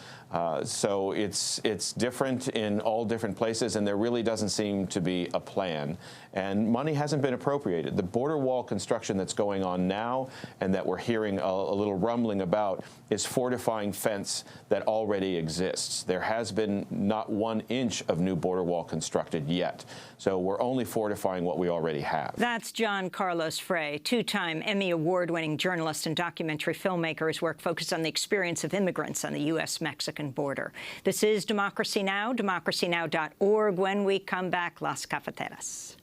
So it's different in all different places, and there really doesn't seem to be a plan. And money hasn't been appropriated. The border wall construction that's going on now, and that we're hearing a little rumbling about, is fortifying fence that already exists. There has been not 1 inch of new border wall constructed yet. So we're only fortifying what we already have. That's John Carlos Frey, two-time Emmy Award-winning journalist and documentary filmmaker. His work focused on the experience of immigrants on the U.S.-Mexican border. This is Democracy Now!, democracynow.org. When we come back, Las Cafeteras.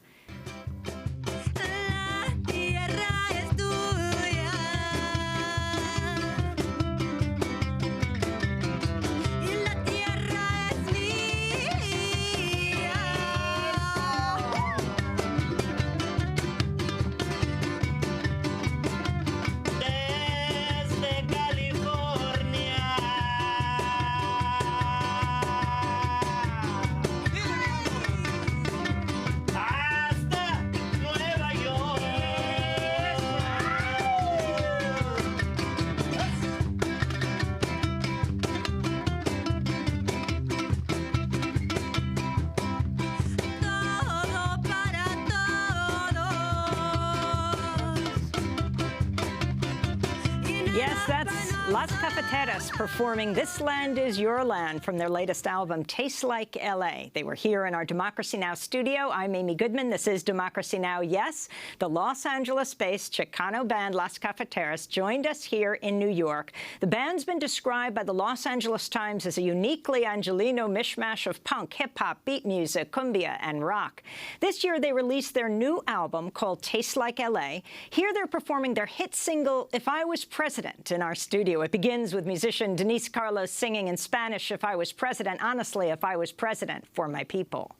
Yes, that's Las Cafeteras performing This Land Is Your Land from their latest album, Tastes Like L.A. They were here in our Democracy Now! Studio. I'm Amy Goodman. This is Democracy Now! Yes, the Los Angeles-based Chicano band Las Cafeteras joined us here in New York. The band's been described by the Los Angeles Times as a uniquely Angelino mishmash of punk, hip-hop, beat music, cumbia, and rock. This year, they released their new album called Tastes Like L.A. Here, they're performing their hit single, If I Was President, in our studio. It begins with musician Denise Carlos singing in Spanish, If I Was President, honestly, if I was president for my people.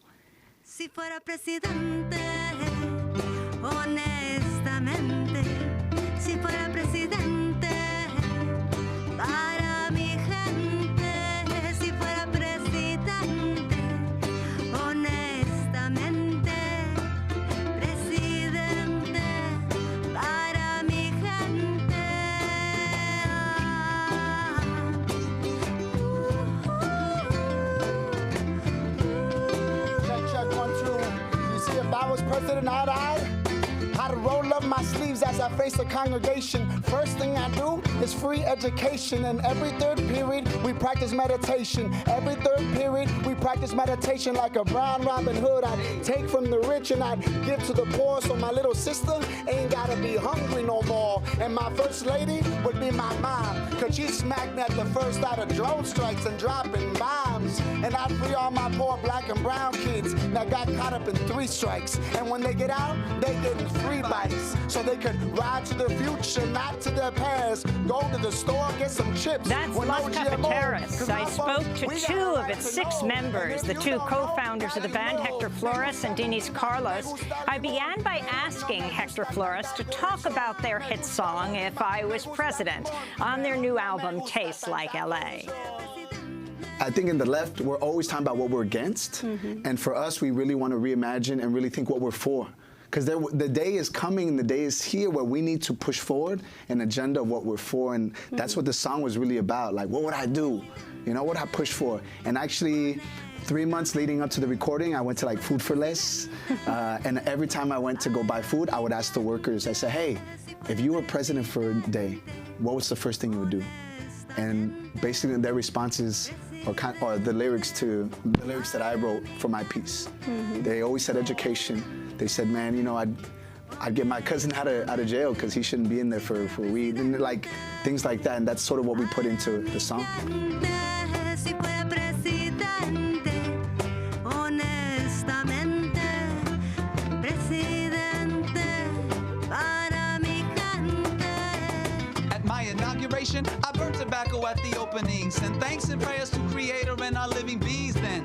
Si fuera presidente, honestamente, si fuera presidente, para mi gente, si fuera presidente, honestamente, presidente, para mi gente. Check, 1, 2. You see, if I was president, I'd roll up up my sleeves as I face the congregation. First thing I do is free education. And every third period, we practice meditation. Every third period, we practice meditation like a brown Robin Hood. I'd take from the rich and I'd give to the poor, so my little sister ain't gotta be hungry no more. And my first lady would be my mom, cause she smacked at the first out of drone strikes and dropping bombs. And I'd free all my poor black and brown kids that got caught up in 3 strikes. And when they get out, they getting free bikes, so they could ride to the future, not to their past. Go to the store, get some chips. That's Las Cafeteras. I spoke to 2 of its 6 members, the 2 co-founders of the band, Hector Flores and Denise Carlos. I began by asking Hector Flores to talk about their hit song, If I Was President, on their new album, Tastes Like L.A. I think in the left, we're always talking about what we're against. And for us, we really want to reimagine and really think what we're for. Because the day is coming, the day is here where we need to push forward an agenda of what we're for. And that's what the song was really about. Like, what would I do? You know, what would I push for? And actually, 3 months leading up to the recording, I went to like Food for Less. And every time I went to go buy food, I would ask the workers, I said, hey, if you were president for a day, what was the first thing you would do? And basically their responses or the lyrics that I wrote for my piece. They always said education. They said, man, you know, I'd get my cousin out of jail because he shouldn't be in there for weed, and like things like that. And that's sort of what we put into the song. At my inauguration, I burned tobacco at the opening. Send thanks and prayers to Creator and our living bees then.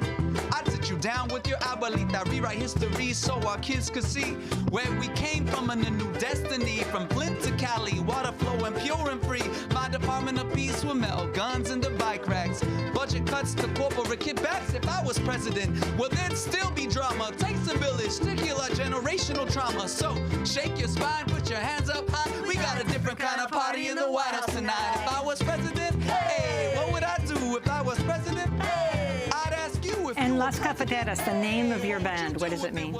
I'd sit you down with your abuelita, rewrite history so our kids could see where we came from and a new destiny. From Flint to Cali, water flowing pure and free. My Department of Peace will melt guns into bike racks. Budget cuts to corporate kickbacks. If I was president, well, there'd still be drama. Takes a village to heal our generational trauma. So shake your spine, put your hands up high. We got a different kind of party in the White House tonight. If I was president, hey, what would I do if I was president? I'd ask you if. And Las Cafeteras, the name of your band, what does it mean?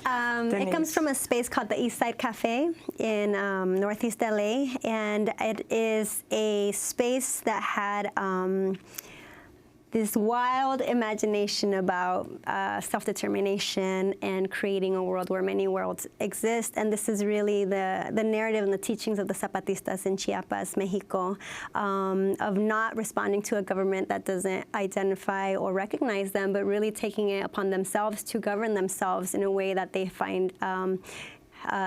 It comes from a space called the East Side Cafe in Northeast LA, and it is a space that had this wild imagination about self-determination and creating a world where many worlds exist. And this is really the narrative and the teachings of the Zapatistas in Chiapas, Mexico, of not responding to a government that doesn't identify or recognize them, but really taking it upon themselves to govern themselves in a way that they find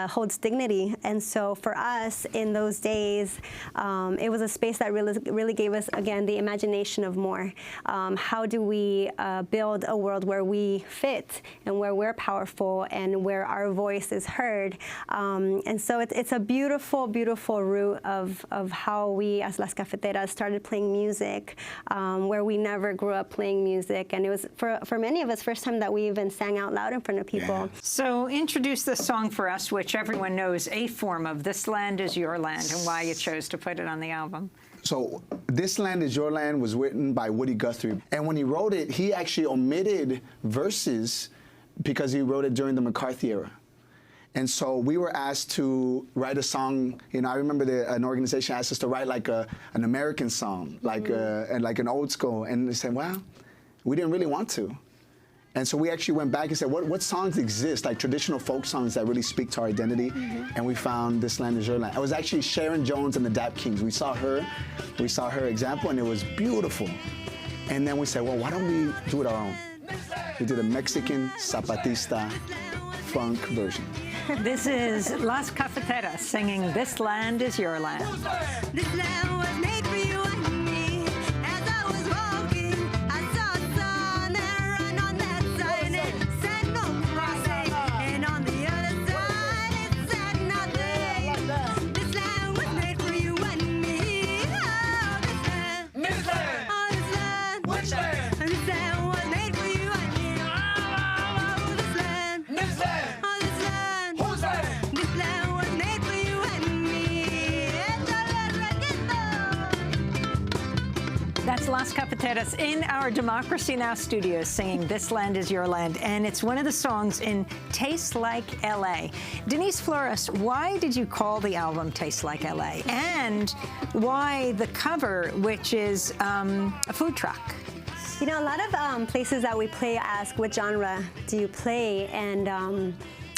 holds dignity. And so for us in those days, it was a space that really gave us, again, the imagination of more. How do we build a world where we fit and where we're powerful and where our voice is heard? And so it's a beautiful, beautiful root of how we as Las Cafeteras started playing music, where we never grew up playing music. And it was, for many of us, first time that we even sang out loud in front of people. Yeah. So introduce this song for us, which everyone knows a form of This Land Is Your Land, and why you chose to put it on the album. So This Land Is Your Land was written by Woody Guthrie. And when he wrote it, he actually omitted verses because he wrote it during the McCarthy era. And so we were asked to write a song. You know, I remember an organization asked us to write like an American song, like an old school. And they said, well, we didn't really want to. And so we actually went back and said, what songs exist, like traditional folk songs that really speak to our identity? And we found This Land Is Your Land. It was actually Sharon Jones and the Dap Kings. We saw her example, and it was beautiful. And then we said, well, why don't we do it our own? We did a Mexican Zapatista funk version. This is Las Cafeteras singing This Land Is Your Land. This land was made for you and me. As I was walking, I saw a sun and run on that side. It said no crossing, and on the other side it said nothing. This land was made for you and me. Oh, this land. This land. Oh, this land. Which land? This land was made for you and me. Oh, this land. This land. Oh, this land. Whose land? This land was made for you and me. That's Las Cafeteras in our Democracy Now! Studios singing This Land Is Your Land, and it's one of the songs in Tastes Like L.A. Denise Flores, why did you call the album Tastes Like L.A.? And why the cover, which is a food truck? You know, a lot of places that we play ask, what genre do you play? And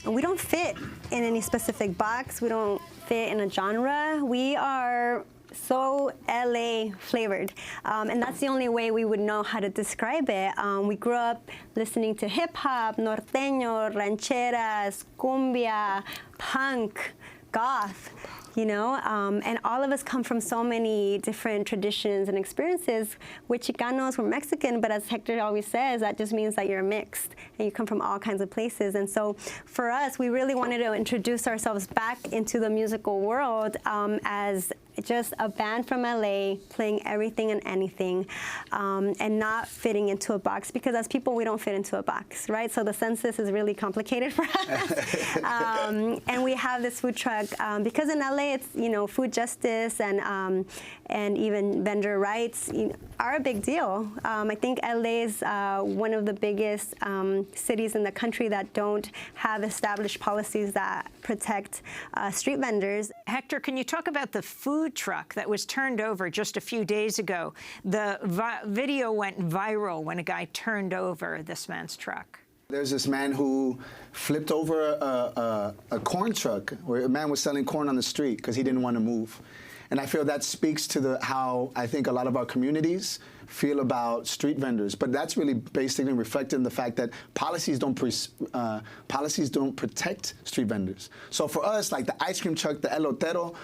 we don't fit in any specific box. We don't fit in a genre. We are so LA flavored, and that's the only way we would know how to describe it. We grew up listening to hip hop, norteño, rancheras, cumbia, punk, goth, you know, and all of us come from so many different traditions and experiences. We're Chicanos, we're Mexican, but as Hector always says, that just means that you're mixed and you come from all kinds of places. And so for us, we really wanted to introduce ourselves back into the musical world as just a band from LA playing everything and anything, and not fitting into a box, because as people we don't fit into a box, right? So the census is really complicated for us. And we have this food truck because in LA it's, you know, food justice and even vendor rights are a big deal. I think LA is one of the biggest cities in the country that don't have established policies that protect street vendors. Hector, can you talk about the food truck that was turned over just a few days ago? The video went viral when a guy turned over this man's truck. There's this man who flipped over a corn truck where a man was selling corn on the street because he didn't want to move. And I feel that speaks to how I think a lot of our communities feel about street vendors. But that's really basically reflected in the fact that policies don't protect street vendors. So for us, like the ice cream truck, the elotero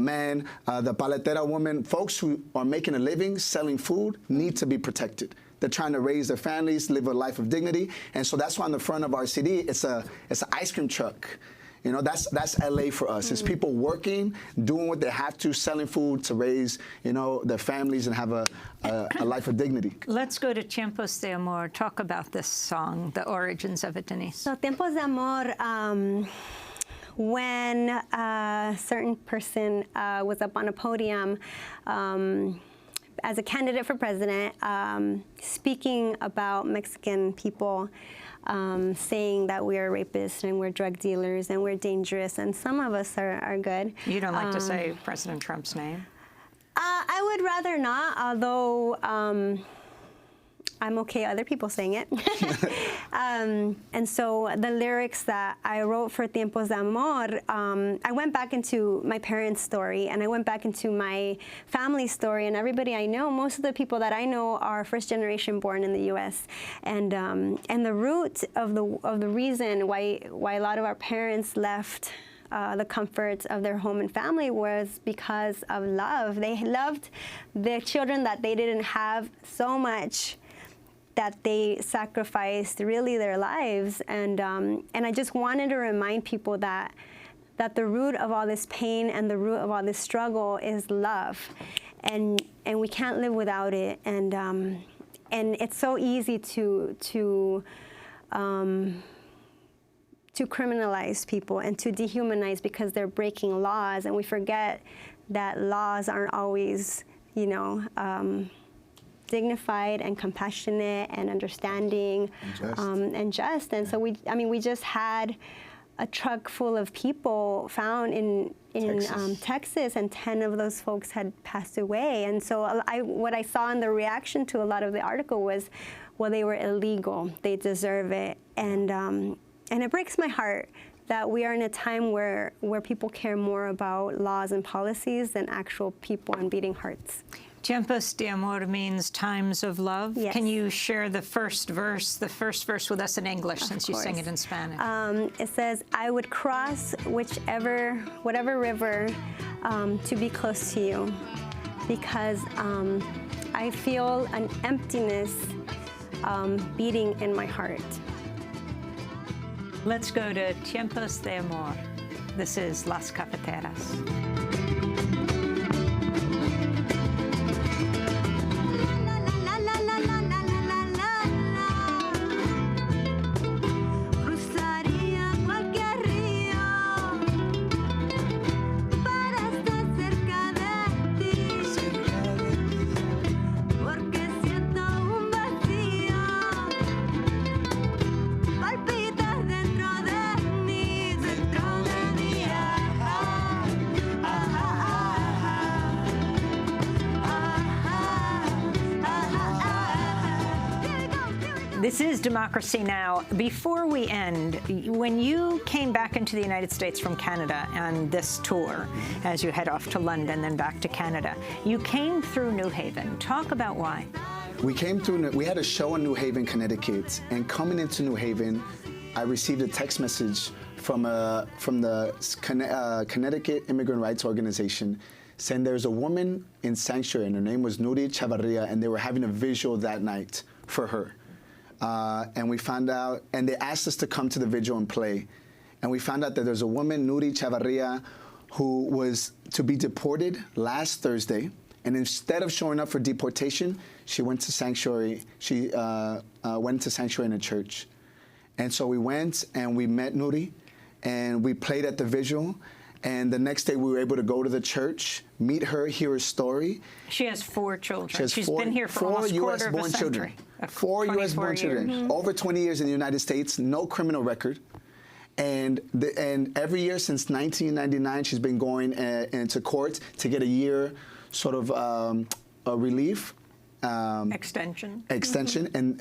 man, the paletera woman, folks who are making a living selling food need to be protected. They're trying to raise their families, live a life of dignity. And so that's why on the front of our CD, it's an ice cream truck. You know, that's LA for us. It's people working, doing what they have to, selling food to raise, you know, their families and have a life of dignity. Let's go to Tiempos de Amor. Talk about this song, the origins of it, Denise. So Tiempos de Amor, when a certain person was up on a podium as a candidate for president, speaking about Mexican people, saying that we are rapists and we're drug dealers and we're dangerous, and some of us are good. You don't like to say President Trump's name? I would rather not, although I'm okay other people saying it. And so the lyrics that I wrote for Tiempos de Amor, I went back into my parents' story, and I went back into my family story, and everybody I know, most of the people that I know are first generation born in the U.S. And the root of the reason why a lot of our parents left the comforts of their home and family was because of love. They loved their children that they didn't have so much that they sacrificed really their lives. And I just wanted to remind people that the root of all this pain and the root of all this struggle is love. And we can't live without it. And it's so easy to criminalize people and to dehumanize because they're breaking laws, and we forget that laws aren't always, you know, dignified and compassionate and understanding and just. And so we just had a truck full of people found in Texas, and 10 of those folks had passed away. And so what I saw in the reaction to a lot of the article was, well, they were illegal, they deserve it. And it breaks my heart that we are in a time where people care more about laws and policies than actual people and beating hearts. Tiempos de Amor means times of love. Yes. Can you share the first verse with us in English, since you sang it in Spanish? It says, I would cross whatever river to be close to you, because I feel an emptiness beating in my heart. Let's go to Tiempos de Amor. This is Las Cafeteras. This is Democracy Now! Before we end, when you came back into the United States from Canada on this tour, as you head off to London, then back to Canada, you came through New Haven. Talk about why. We had a show in New Haven, Connecticut, and coming into New Haven, I received a text message from the Connecticut Immigrant Rights Organization saying there's a woman in Sanctuary, and her name was Nuri Chavarria, and they were having a vigil that night for her. And we found out, and they asked us to come to the vigil and play. And we found out that there's a woman, Nuri Chavarria, who was to be deported last Thursday. And instead of showing up for deportation, she went to Sanctuary. She went to Sanctuary in a church. And so we went and we met Nuri, and we played at the vigil. And the next day we were able to go to the church, meet her, hear her story. She has 4 children. She's been here for almost a quarter of a century. 4 U.S.-born children. Over 20 years in the United States, no criminal record. And every year since 1999, she's been going into court to get a year sort of a relief. Extension.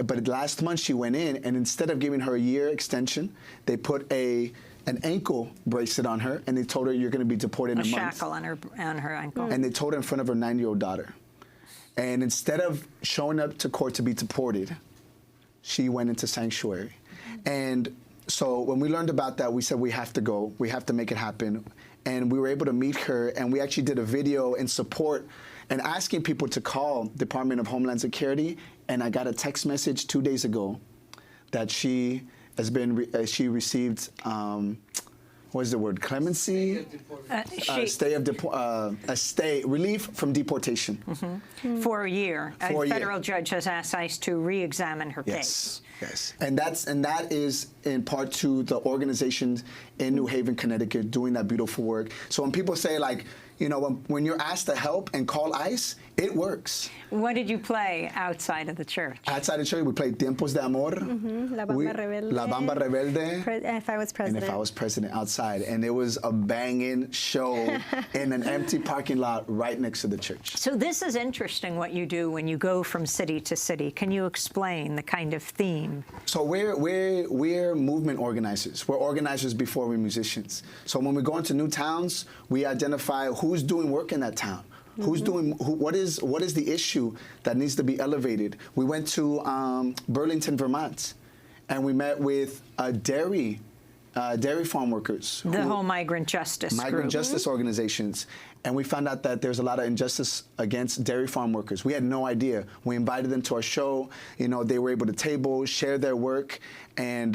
But last month she went in, and instead of giving her a year extension, they put an ankle bracelet on her, and they told her you're going to be deported in a month. A shackle on her ankle. And they told her in front of her 9-year-old daughter. And instead of showing up to court to be deported, she went into Sanctuary. And so when we learned about that, we said we have to go. We have to make it happen. And we were able to meet her, and we actually did a video in support and asking people to call Department of Homeland Security. And I got a text message 2 days ago that she has been, she received, what is the word, clemency? Relief from deportation. For a year. A federal judge has asked ICE to re-examine her case. Yes, and that is in part to the organizations in New Haven, Connecticut, doing that beautiful work. So when people say, like, you know, when you're asked to help and call ICE, it works. What did you play outside of the church? Outside of church, we played Tiempos de Amor, La Bamba Rebelde, La Bamba Rebelde, If I Was President. And If I Was President outside. And it was a banging show in an empty parking lot right next to the church. So this is interesting what you do when you go from city to city. Can you explain the kind of theme? So we're movement organizers. We're organizers before we're musicians. So when we go into new towns, we identify who's doing work in that town. Who's doing, what is the issue that needs to be elevated? We went to Burlington, Vermont, and we met with dairy farm workers. The whole migrant justice group. Justice organizations. And we found out that there's a lot of injustice against dairy farm workers. We had no idea. We invited them to our show. You know, they were able to table, share their work, and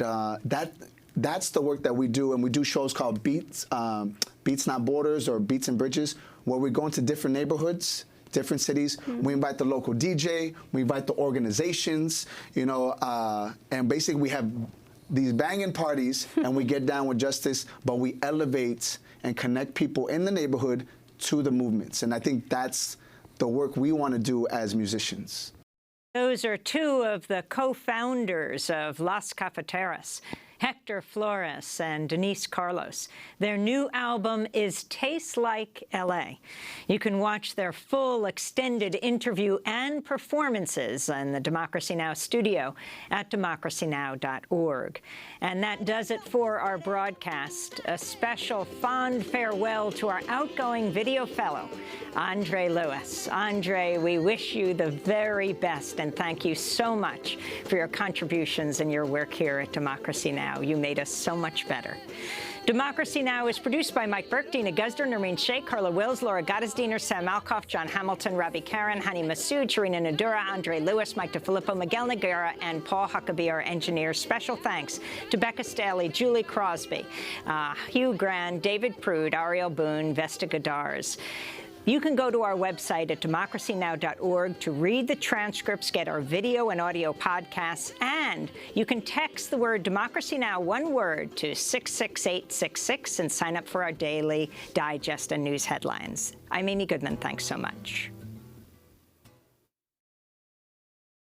that's the work that we do. And we do shows called Beats Not Borders, or Beats and Bridges, where we go into different neighborhoods, different cities. We invite the local DJ, we invite the organizations, you know, and basically we have these banging parties and we get down with justice, but we elevate and connect people in the neighborhood to the movements. And I think that's the work we want to do as musicians. Those are 2 of the co-founders of Las Cafeteras, Hector Flores and Denise Carlos. Their new album is Tastes Like L.A. You can watch their full extended interview and performances in the Democracy Now! Studio at DemocracyNow.org. And that does it for our broadcast. A special fond farewell to our outgoing video fellow, Andre Lewis. Andre, we wish you the very best, and thank you so much for your contributions and your work here at Democracy Now! You made us so much better. Democracy Now! Is produced by Mike Burke, Dina Guzder, Noreen Sheikh, Carla Wills, Laura Gottesdiener, Sam Malkoff, John Hamilton, Ravi Karen, Hani Masood, Sharina Nadura, Andre Lewis, Mike DeFilippo, Miguel Noguera, and Paul Huckabee, our engineers. Special thanks to Becca Staley, Julie Crosby, Hugh Grand, David Prude, Ariel Boone, Vesta Godars. You can go to our website at democracynow.org to read the transcripts, get our video and audio podcasts, and you can text the word Democracy Now! One word to 66866 and sign up for our daily digest and news headlines. I'm Amy Goodman. Thanks so much.